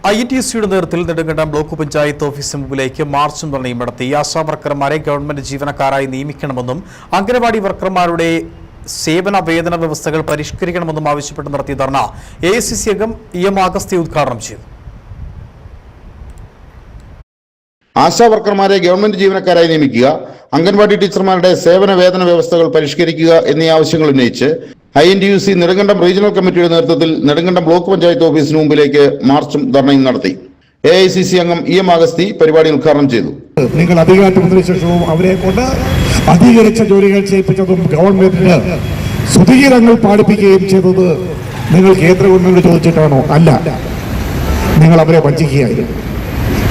INTUCയുടെ നേതൃത്വത്തിൽ നെടുങ്കണ്ടം ബ്ലോക്ക് പഞ്ചായത്ത് ഓഫീസിന് മുമ്പിലേക്ക് മാർച്ചും ധർണയും നടത്തി. ആശാ വർക്കർമാരെ ഗവൺമെന്റ് ജീവനക്കാരായി നിയമിക്കണമെന്നും അംഗനവാടി വർക്കർമാരുടെ സേവന വേതന വ്യവസ്ഥകൾ പരിഷ്കരിക്കണമെന്നും ആവശ്യപ്പെട്ട് നടത്തിയ ധർണ AICC അംഗം EM അഗസ്ത്യ ഉദ്ഘാടനം ചെയ്തു. ആശാ വർക്കർമാരെ ഗവൺമെന്റ് ജീവനക്കാരായി നിയമിക്കുക, അംഗൻവാടി ടീച്ചർമാരുടെ സേവന വേതന വ്യവസ്ഥകൾ പരിഷ്കരിക്കുക എന്നീ ആവശ്യങ്ങൾ ഉന്നയിച്ച് INTUC നെടുങ്കണ്ടം റീജിയണൽ കമ്മിറ്റിയുടെ നേതൃത്വത്തിൽ നെടുങ്കണ്ടം ബ്ലോക്ക് പഞ്ചായത്ത് ഓഫീസിന് മുമ്പിലേക്ക് മാർച്ചും ധർണയും നടത്തി. AICC അംഗം EM അഗസ്തി പരിപാടി ഉദ്ഘാടനം ചെയ്തു. നിങ്ങൾ അധികാരത്തിന് ശേഷവും അവരെ കൊണ്ട് അധികരിച്ച ജോലികൾ ചെയ്യിപ്പിച്ചതും ഗവൺമെന്റിന് സുധീരങ്ങൾ പാടിപ്പിക്കുകയും ചെയ്തത് നിങ്ങൾ കേന്ദ്ര ഗവൺമെന്റ് ചോദിച്ചിട്ടാണോ? അല്ല, നിങ്ങൾ അവരെ വഞ്ചിക്കുകയായിരുന്നു.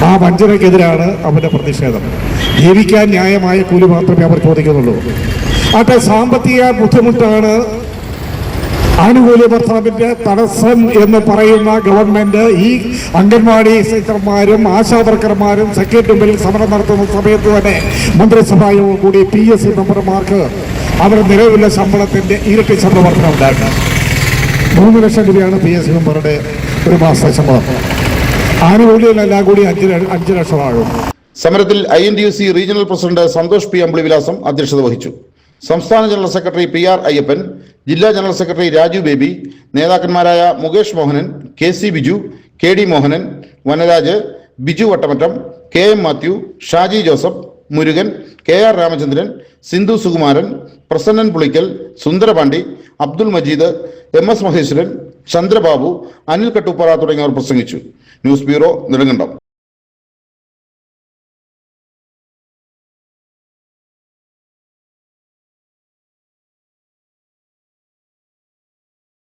ആ വഞ്ചനയ്ക്കെതിരാണ് അവരുടെ പ്രതിഷേധം. ജീവിക്കാൻ ന്യായമായ കൂലി മാത്രമേ അവർ ചോദിക്കുന്നുള്ളൂ. ആട്ടെ, സാമ്പത്തിക ബുദ്ധിമുട്ടാണ് ആനുകൂല്യ ഭർത്താവിന്റെ തടസ്സം എന്ന് പറയുന്ന ഗവൺമെന്റ് ഈ അംഗൻവാടി ടീച്ചർമാരും ആശാ വർക്കർമാരും സെക്രട്ടറിയിൽ സമരം നടത്തുന്ന സമയത്ത് തന്നെ മന്ത്രിസഭാ യോഗം കൂടി PSC മെമ്പർമാർക്ക് അവർ നിലവിലെ ശമ്പളത്തിന്റെ ഇരട്ടി ശമ്പള വർധന ഉണ്ടാക്കുക. 3 ലക്ഷം രൂപയാണ് PSC മെമ്പറുടെ ഒരു മാസത്തെ ശമ്പളം. ആനുകൂല്യമെല്ലാം കൂടി 5 ലക്ഷമാകും. സമരത്തിൽ INTUC regional president Santhosh P. Ambilivilasam അധ്യക്ഷത വഹിച്ചു. സംസ്ഥാന ജനറൽ സെക്രട്ടറി PR അയ്യപ്പൻ, ജില്ലാ ജനറൽ സെക്രട്ടറി രാജു ബേബി, നേതാക്കന്മാരായ Mukesh Mohanan, KC Biju, KD Mohanan, Vanaraj, Biju Vattamattam, KM Mathew, Shaji Joseph, Murugan, KR Ramachandran, Sindhu Sukumaran, Prasannan Pulickal, Sundarapandi, Abdul Majeed, MS Maheswaran, Chandrababu, Anil Kattooppara തുടങ്ങിയവർ പ്രസംഗിച്ചു. News bureau, Nedumkandam.